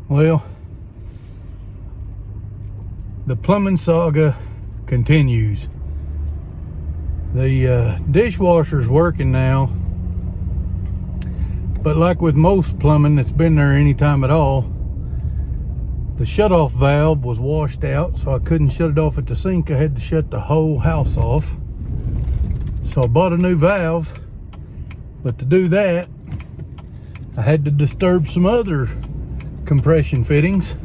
Well, the plumbing saga continues. The dishwasher's working now, but like with most plumbing that's been there any time at all, the shutoff valve was washed out, so I couldn't shut it off at the sink. I had to shut the whole house off. So I bought a new valve, but to do that, I had to disturb some other compression fittings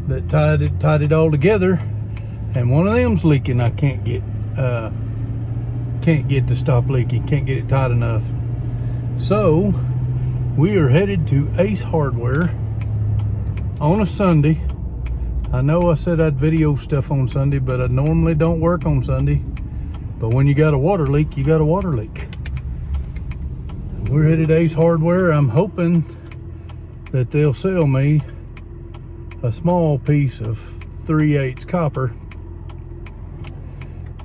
that tied it all together, and one of them's leaking. I can't get to stop leaking, can't get it tight enough. So we are headed to Ace Hardware on a Sunday. I know I said I'd video stuff on Sunday, but I normally don't work on Sunday. But when you got a water leak, you got a water leak. We're headed to Ace Hardware. I'm hoping that they'll sell me a small piece of 3/8 copper,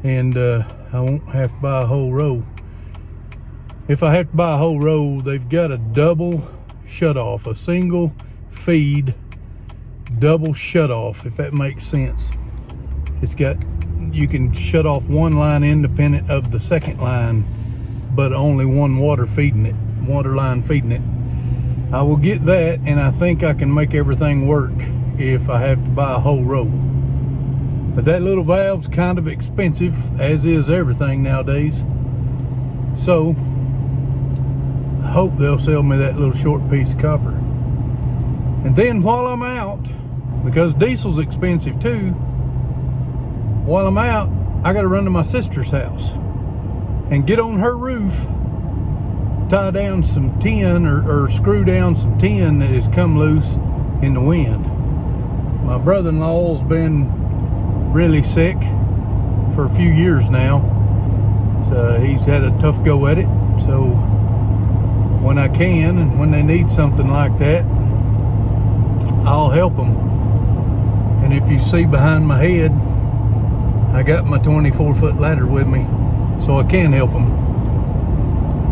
and I won't have to buy a whole row. If I have to buy a whole row, they've got a double shut off, a single feed double shut off, if that makes sense. It's got, you can shut off one line independent of the second line, but only one water line feeding it. I will get that, and I think I can make everything work if I have to buy a whole row. But that little valve's kind of expensive, as is everything nowadays. So I hope they'll sell me that little short piece of copper. And then while I'm out, because diesel's expensive too, while I'm out, I gotta run to my sister's house and get on her roof, tie down some tin or screw down some tin that has come loose in the wind. My brother-in-law's been really sick for a few years now, so he's had a tough go at it. So when I can, and when they need something like that, I'll help them. And if you see behind my head, I got my 24-foot ladder with me, so I can help them.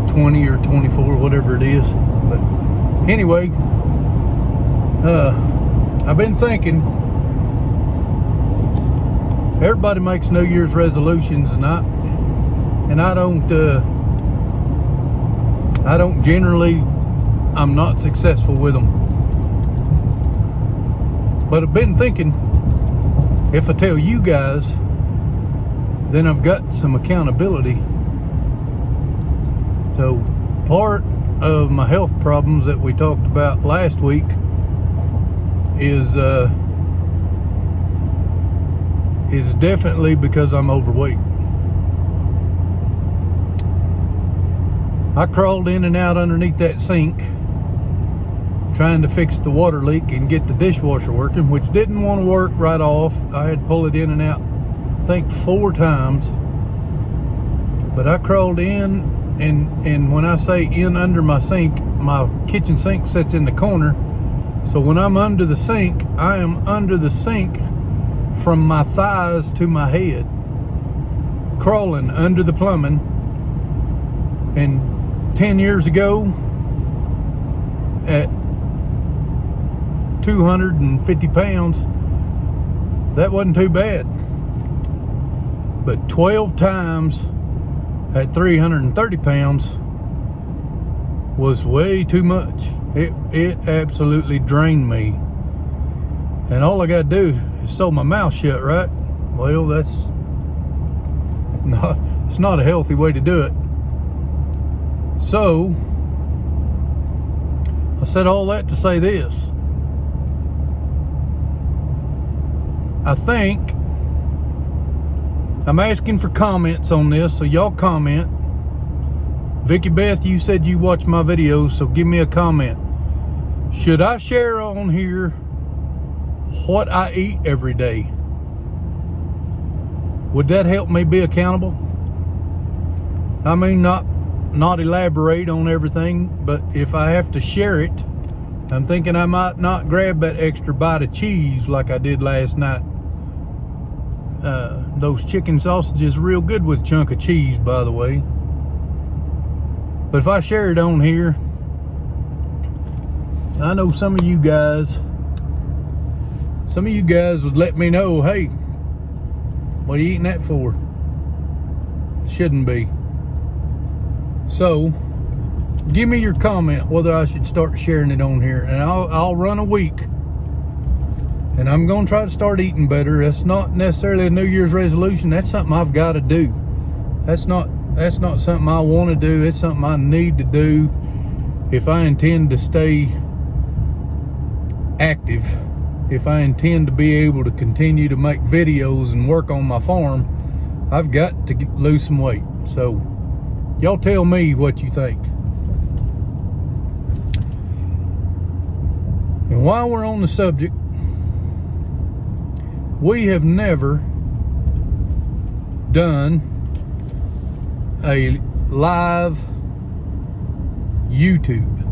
20 or 24, whatever it is. But anyway, I've been thinking, everybody makes New Year's resolutions, and I don't generally, I'm not successful with them. But I've been thinking, if I tell you guys, then I've got some accountability. So part of my health problems that we talked about last week is definitely because I'm overweight. I crawled in and out underneath that sink trying to fix the water leak and get the dishwasher working, which didn't want to work right off. I had to pull it in and out, I think 4 times. But I crawled in, and when I say in under my sink, my kitchen sink sits in the corner. So when I'm under the sink, I am under the sink from my thighs to my head, crawling under the plumbing. And 10 years ago, at 250 pounds, that wasn't too bad. But 12 times at 330 pounds was way too much. It absolutely drained me. And all I gotta do is sew my mouth shut, right? Well, it's not a healthy way to do it. So I said all that to say this. I think I'm asking for comments on this, so y'all comment. Vicky Beth, you said you watch my videos, so give me a comment. Should I share on here what I eat every day? Would that help me be accountable? I mean, not elaborate on everything, but if I have to share it, I'm thinking I might not grab that extra bite of cheese like I did last night. Those chicken sausages real good with a chunk of cheese, by the way. But if I share it on here, I know some of you guys some of you guys would let me know, hey, what are you eating that for? It shouldn't be. So give me your comment whether I should start sharing it on here, and I'll run a week, and I'm gonna try to start eating better. That's not necessarily a New Year's resolution. That's something I've got to do. That's not something I want to do. It's something I need to do if I intend to stay active, if I intend to be able to continue to make videos and work on my farm. I've got to lose some weight. So y'all tell me what you think. And while we're on the subject, we have never done a live YouTube.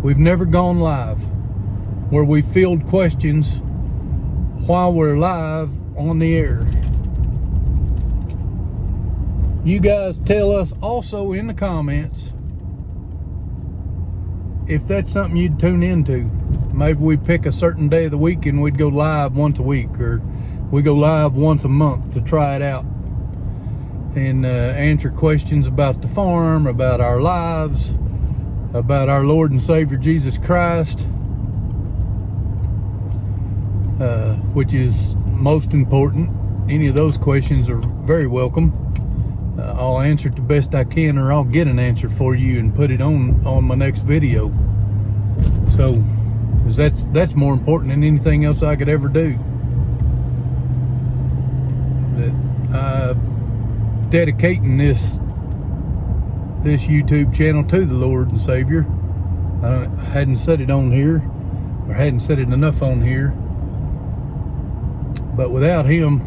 We've never gone live where we field questions while we're live on the air. You guys tell us also in the comments if that's something you'd tune into. Maybe we pick a certain day of the week and we'd go live once a week, or we go live once a month to try it out and answer questions about the farm, about our lives, about our Lord and Savior Jesus Christ, which is most important. Any of those questions are very welcome. I'll answer it the best I can, or I'll get an answer for you and put it on my next video. So, 'cause that's more important than anything else I could ever do. Dedicating this YouTube channel to the Lord and Savior. I hadn't said it on here, or hadn't said it enough on here, but without him,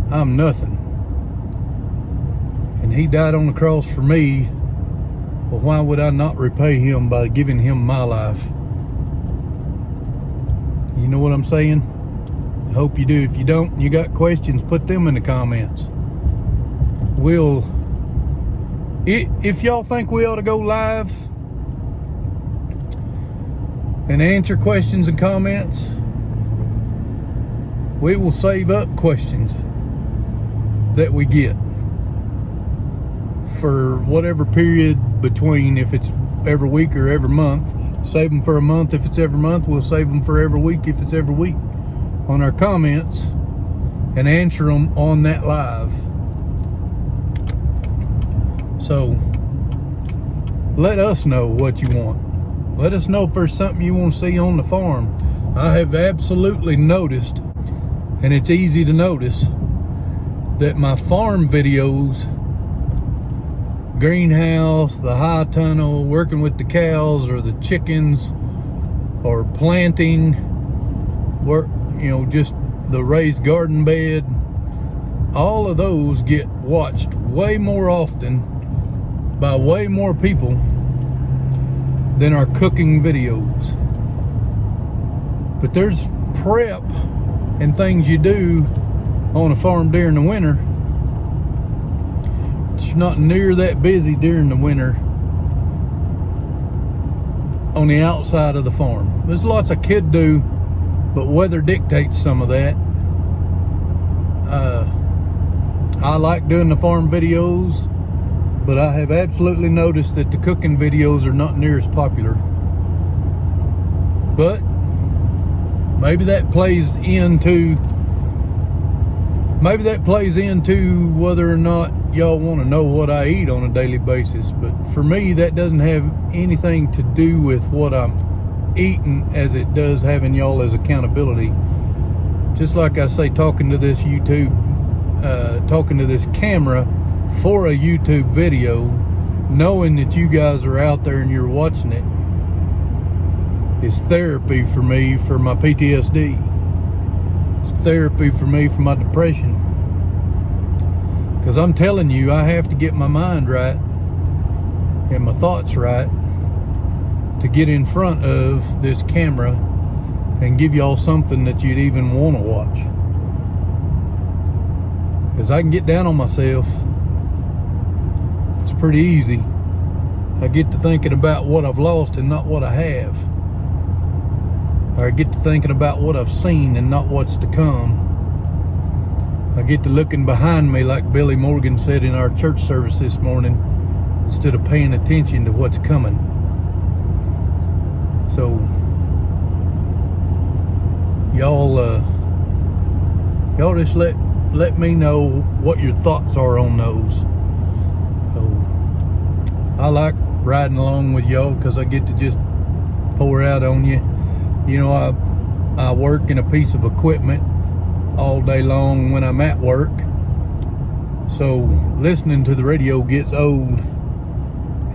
I'm nothing. And he died on the cross for me. Well, why would I not repay him by giving him my life? You know what I'm saying? I hope you do. If you don't, and you got questions, put them in the comments. If y'all think we ought to go live and answer questions and comments, we will save up questions that we get for whatever period between, if it's every week or every month. Save them for a month if it's every month. We'll save them for every week if it's every week on our comments, and answer them on that live. So let us know what you want. Let us know if there's something you want to see on the farm. I have absolutely noticed, and it's easy to notice, that my farm videos, greenhouse, the high tunnel, working with the cows or the chickens, or planting, work, just the raised garden bed, all of those get watched way more often by way more people than our cooking videos. But there's prep and things you do on a farm during the winter. It's not near that busy during the winter on the outside of the farm. There's lots I could do, but weather dictates some of that. I like doing the farm videos, but I have absolutely noticed that the cooking videos are not near as popular. But maybe that plays into whether or not y'all want to know what I eat on a daily basis. But for me, that doesn't have anything to do with what I'm eating as it does having y'all as accountability. Just like I say, talking to this camera for a YouTube video, knowing that you guys are out there and you're watching it, is therapy for me for my PTSD. It's therapy for me for my depression. Because I'm telling you, I have to get my mind right and my thoughts right to get in front of this camera and give y'all something that you'd even want to watch. Because I can get down on myself. It's pretty easy. I get to thinking about what I've lost and not what I have. or I get to thinking about what I've seen and not what's to come. I get to looking behind me, like Billy Morgan said in our church service this morning, instead of paying attention to what's coming. So y'all just let me know what your thoughts are on those. So I like riding along with y'all because I get to just pour out on you. You know, I work in a piece of equipment all day long when I'm at work, so listening to the radio gets old.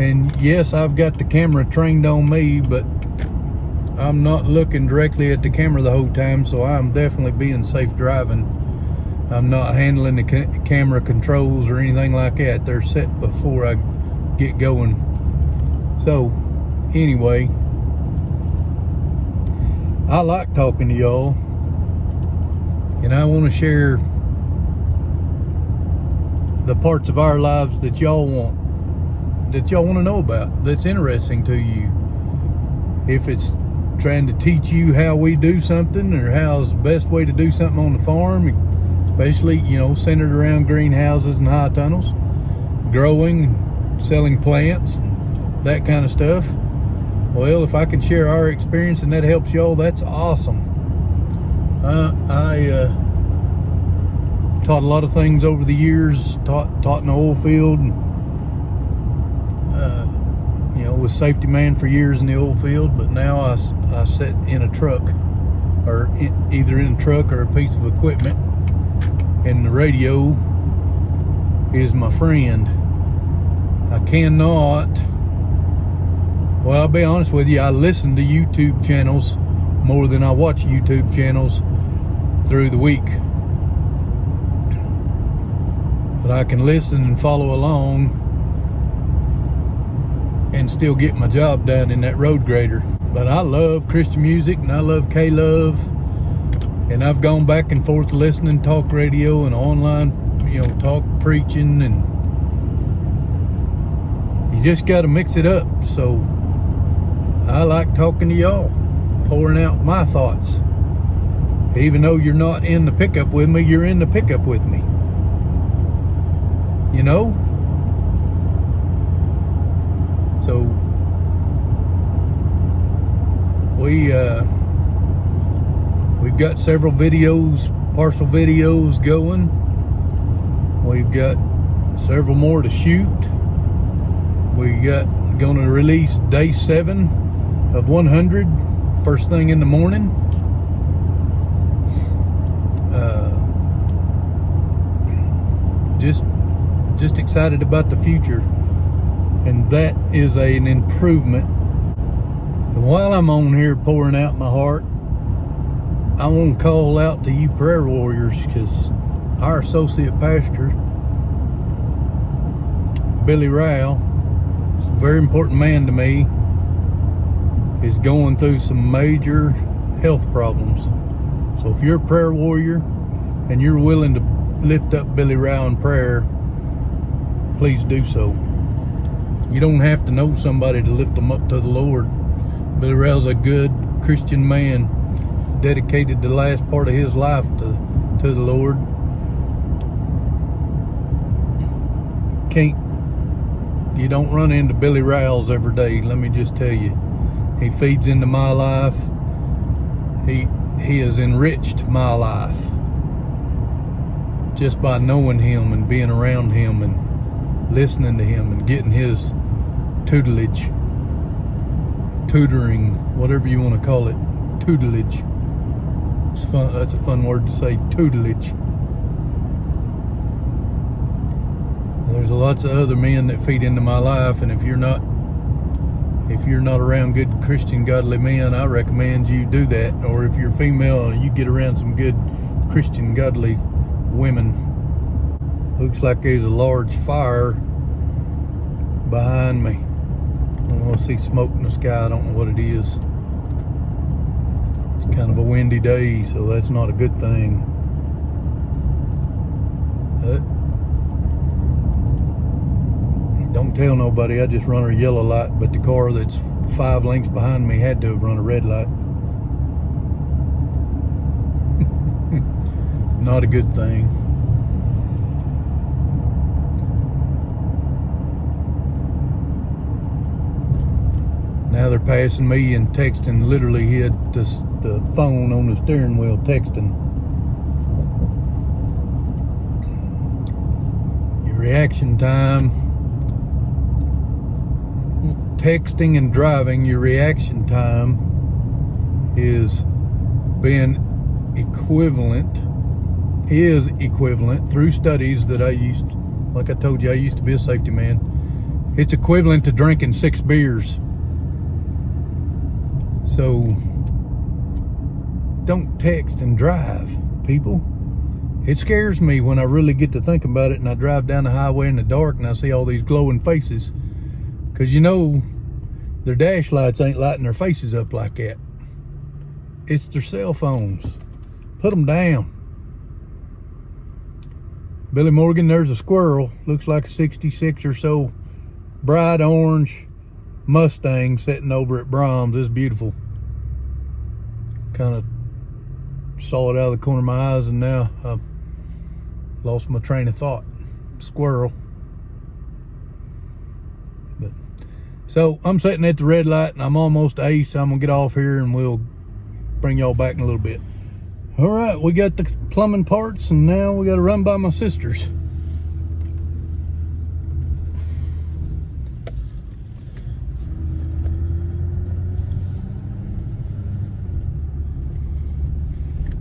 And yes, I've got the camera trained on me, but I'm not looking directly at the camera the whole time, so I'm definitely being safe driving. I'm not handling the camera controls or anything like that. They're set before I get going. So anyway, I like talking to y'all, and I want to share the parts of our lives that y'all want to know about, that's interesting to you. If it's trying to teach you how we do something, or how's the best way to do something on the farm, especially, you know, centered around greenhouses and high tunnels, growing, selling plants, and that kind of stuff. Well, if I can share our experience and that helps y'all, that's awesome. I taught a lot of things over the years, taught in the oil field, and you know, was safety man for years in the oil field, but now I sit in a truck, or either in a truck or a piece of equipment, and the radio is my friend. I cannot, well, I'll be honest with you, I listen to YouTube channels more than I watch YouTube channels through the week. But I can listen and follow along and still get my job done in that road grader. But I love Christian music, and I love K-Love, and I've gone back and forth listening to talk radio and online, you know, talk preaching, and you just got to mix it up. So I like talking to y'all, pouring out my thoughts. Even though you're not in the pickup with me, you're in the pickup with me, you know? So we've got several videos, partial videos going. We've got several more to shoot. We got going to release day 7 of 100 first thing in the morning. Just excited about the future, and that is an improvement. And while I'm on here pouring out my heart, I want to call out to you prayer warriors, because our associate pastor, Billy Rao, is a very important man to me, is going through some major health problems. So if you're a prayer warrior and you're willing to lift up Billy Rao in prayer, please do so. You don't have to know somebody to lift them up to the Lord. Billy Rao's a good Christian man, dedicated the last part of his life to the Lord. You don't run into Billy Rao's every day, let me just tell you. He feeds into my life. He has enriched my life just by knowing him and being around him and listening to him and getting his tutelage, tutoring, whatever you want to call it, tutelage. It's fun. That's a fun word to say, tutelage. There's lots of other men that feed into my life, and if you're not around good Christian godly men, I recommend you do that. Or if you're female, you get around some good Christian godly women. Looks like there's a large fire behind me. I see smoke in the sky. I don't know what it is. It's kind of a windy day, so that's not a good thing. Don't tell nobody, I just run a yellow light, but the car that's 5 lengths behind me had to have run a red light. not a good thing. Now they're passing me and texting. Literally hit the phone on the steering wheel texting. Your reaction time, texting and driving, your reaction time is equivalent through studies that like I told you, I used to be a safety man. It's equivalent to drinking 6 beers. So don't text and drive, people. It scares me when I really get to think about it and I drive down the highway in the dark and I see all these glowing faces, because you know their dash lights ain't lighting their faces up like that. It's their cell phones. Put them down. Billy Morgan, there's a squirrel. Looks like a 66 or so bright orange Mustang sitting over at Brahms. It's beautiful. Kind of saw it out of the corner of my eyes and now I've lost my train of thought. Squirrel. But so I'm sitting at the red light and I'm almost to Ace. I'm gonna get off here and we'll bring y'all back in a little bit. All right, we got the plumbing parts and now we got to run by my sister's.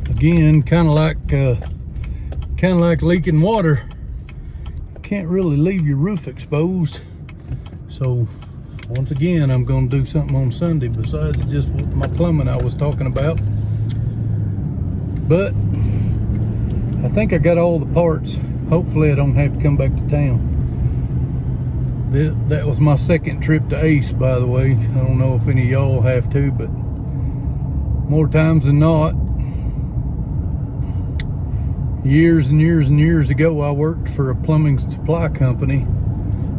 Again, kind of like leaking water. Can't really leave your roof exposed. So once again, I'm going to do something on Sunday besides just my plumbing I was talking about. But I think I got all the parts. Hopefully I don't have to come back to town. That was my second trip to Ace, by the way. I don't know if any of y'all have to, but more times than not, years and years and years ago, I worked for a plumbing supply company,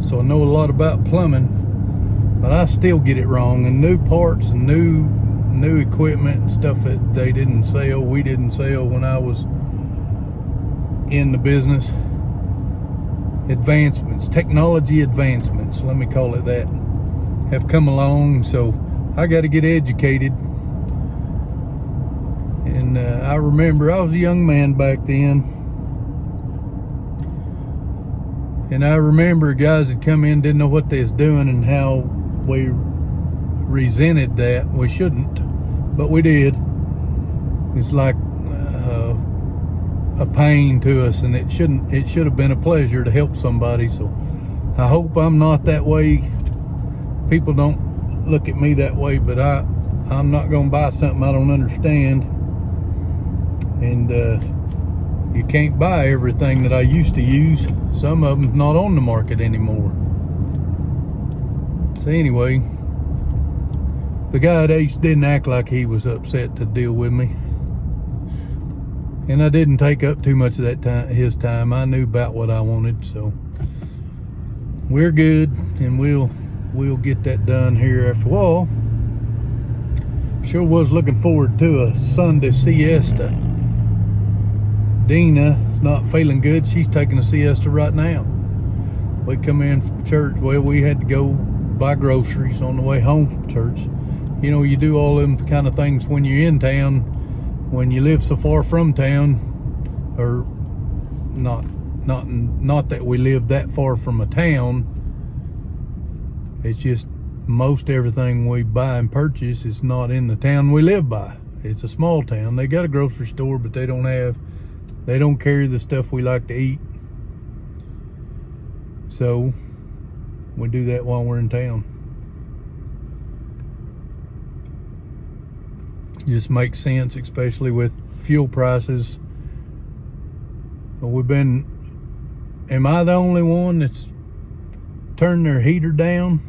so I know a lot about plumbing, but I still get it wrong. And new parts and new equipment and stuff that we didn't sell when I was in the business. Advancements, technology advancements, let me call it that, have come along, so I got to get educated. And I remember I was a young man back then, and I remember guys that come in didn't know what they was doing and how we resented that. We shouldn't, but we did. It's like a pain to us, and it should have been a pleasure to help somebody. So I hope I'm not that way. People don't look at me that way, but I'm not going to buy something I don't understand. And you can't buy everything that I used to use. Some of them's not on the market anymore. So anyway, the guy at Ace didn't act like he was upset to deal with me. And I didn't take up too much of his time. I knew about what I wanted, so we're good, and we'll get that done here after a while. Sure was looking forward to a Sunday siesta. Deanna's not feeling good. She's taking a siesta right now. We come in from church. Well, we had to go buy groceries on the way home from church. You know, you do all them kind of things when you're in town. When you live so far from town, or not that we live that far from a town, it's just most everything we buy and purchase is not in the town we live by. It's a small town. They got a grocery store, but they don't carry the stuff we like to eat. So we do that while we're in town. Just makes sense, especially with fuel prices. Am I the only one that's turned their heater down?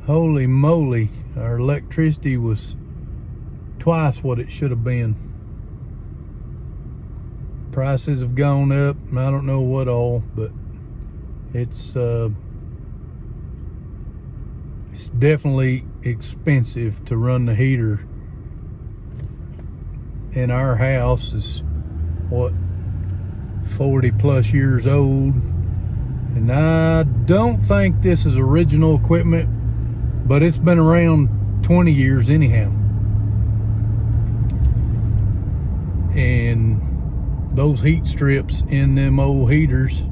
Holy moly, our electricity was twice what it should have been. Prices have gone up, and I don't know what all, but it's definitely expensive to run the heater in our house. Is what, 40 plus years old. And I don't think this is original equipment, but it's been around 20 years anyhow. And those heat strips in them old heaters,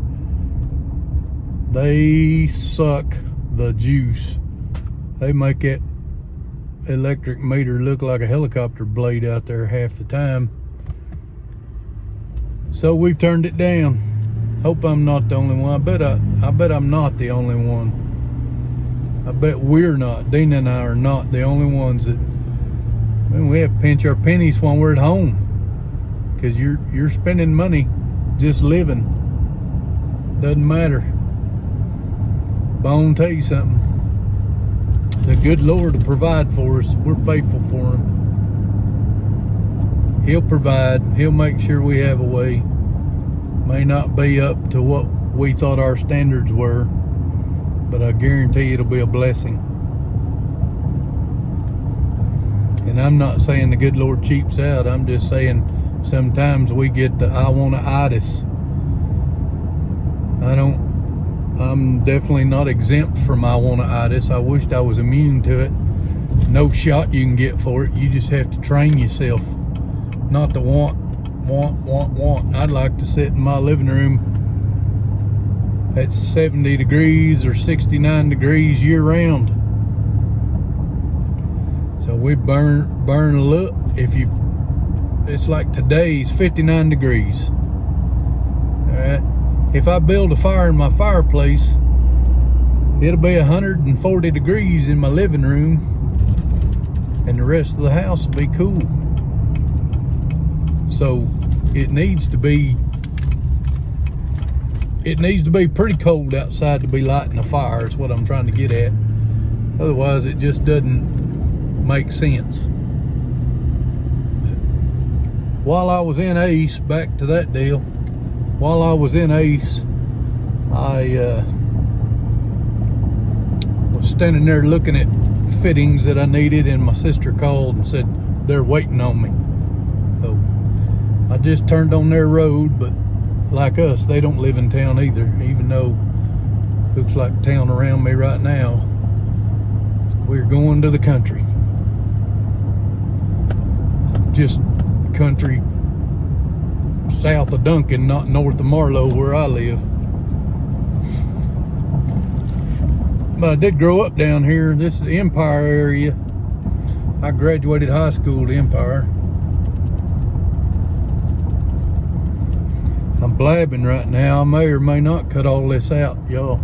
they suck the juice. They make that electric meter look like a helicopter blade out there half the time. So we've turned it down. Hope I'm not the only one. I bet I'm not the only one. I bet we're not. Deanna and I are not the only ones that, I mean, we have to pinch our pennies when we're at home, because you're spending money just living. Doesn't matter. But I'm gonna tell you something. The good Lord will provide for us. We're faithful for Him. He'll provide. He'll make sure we have a way. May not be up to what we thought our standards were, but I guarantee it'll be a blessing. And I'm not saying the good Lord cheaps out. I'm just saying sometimes we get the I want to itis. I'm definitely not exempt from I want to itis. I wished I was immune to it. No shot you can get for it. You just have to train yourself not to want. I'd like to sit in my living room at 70 degrees or 69 degrees year round. So we burn a look. It's like today's 59 degrees. All right. If I build a fire in my fireplace, it'll be 140 degrees in my living room, and the rest of the house will be cool. So it needs to be pretty cold outside to be lighting a fire, is what I'm trying to get at. Otherwise it just doesn't make sense. While I was in Ace, back to that deal, while I was in Ace, I was standing there looking at fittings that I needed, and my sister called and said they're waiting on me. So I just turned on their road, but like us, they don't live in town either, even though it looks like town around me right now. We're going to the country. Just country south of Duncan, not north of Marlow where I live. But I did grow up down here. This is the Empire area. I graduated high school at Empire. I'm blabbing right now. I may or may not cut all this out, y'all.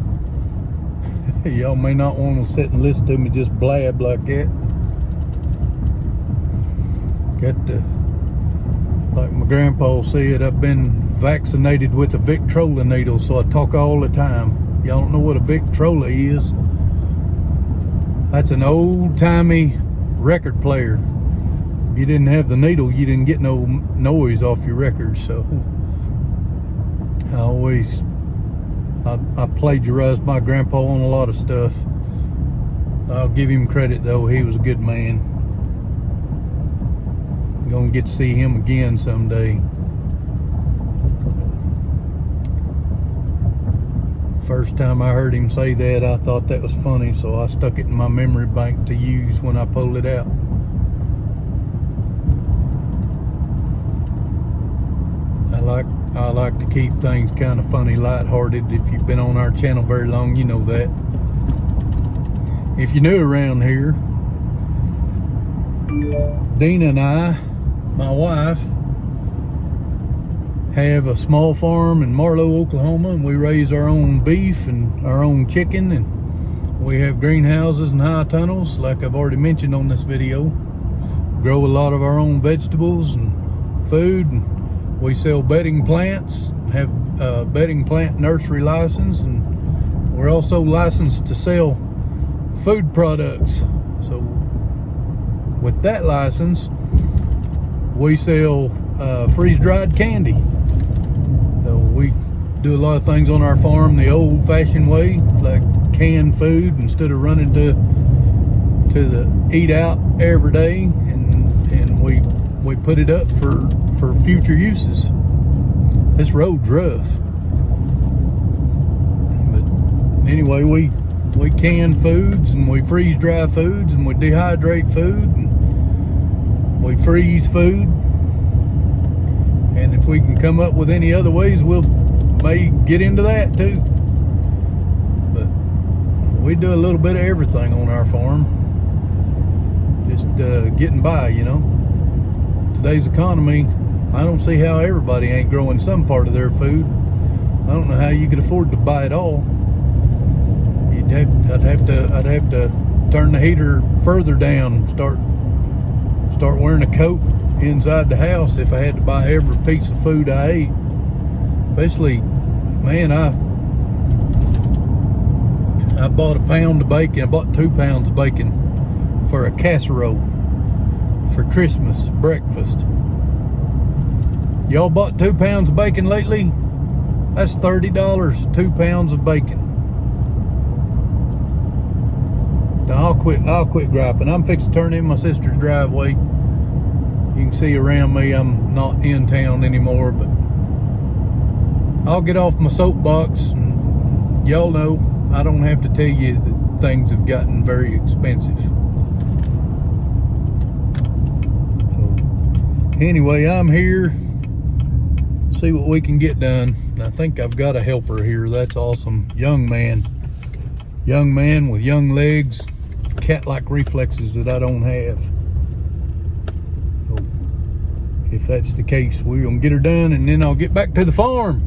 Y'all may not want to sit and listen to me just blab like that. Like my grandpa said, I've been vaccinated with a Victrola needle, so I talk all the time. Y'all don't know what a Victrola is? That's an old-timey record player. If you didn't have the needle, you didn't get no noise off your record. So I plagiarized my grandpa on a lot of stuff. I'll give him credit though, he was a good man. Gonna get to see him again someday. First time I heard him say that, I thought that was funny, so I stuck it in my memory bank to use when I pull it out. I like to keep things kind of funny, lighthearted. If you've been on our channel very long, you know that. If you're new around here, Deanna and I, my wife, have a small farm in Marlow, Oklahoma, and we raise our own beef and our own chicken, and we have greenhouses and high tunnels like I've already mentioned on this video. Grow a lot of our own vegetables and food, and we sell bedding plants, have a bedding plant nursery license, and we're also licensed to sell food products. So with that license, we sell freeze-dried candy. So we do a lot of things on our farm the old-fashioned way, like canned food instead of running to the eat out every day, and we put it up for future uses. This road's rough. But anyway, we can foods, and we freeze dry foods, and we dehydrate food, and we freeze food. And if we can come up with any other ways, we'll may get into that too. But we do a little bit of everything on our farm. Just getting by, you know. Today's economy, I don't see how everybody ain't growing some part of their food. I don't know how you could afford to buy it all. I'd have to turn the heater further down, start wearing a coat inside the house if I had to buy every piece of food I ate. Especially, man, I bought a pound of bacon. I bought 2 pounds of bacon for a casserole for Christmas breakfast. Y'all bought 2 pounds of bacon lately? That's $30, 2 pounds of bacon. Now I'll quit griping. I'm fixing to turn in my sister's driveway. You can see around me I'm not in town anymore, but I'll get off my soapbox. And y'all know I don't have to tell you that things have gotten very expensive. So, anyway, I'm here. See what we can get done. I think I've got a helper here. That's awesome. Young man with young legs, cat-like reflexes that I don't have. So, if that's the case, we're gonna get her done, and then I'll get back to the farm.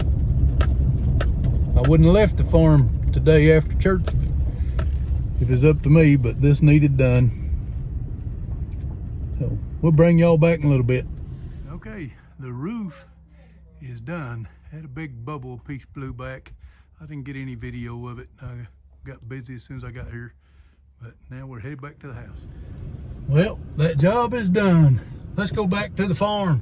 I wouldn't have left the farm today after church if it's up to me, but this needed done. So we'll bring y'all back in a little bit. Okay, the roof is done. Had a big bubble piece blew back. I didn't get any video of it. I got busy as soon as I got here, but now we're headed back to the house. Well, that job is done. Let's go back to the farm.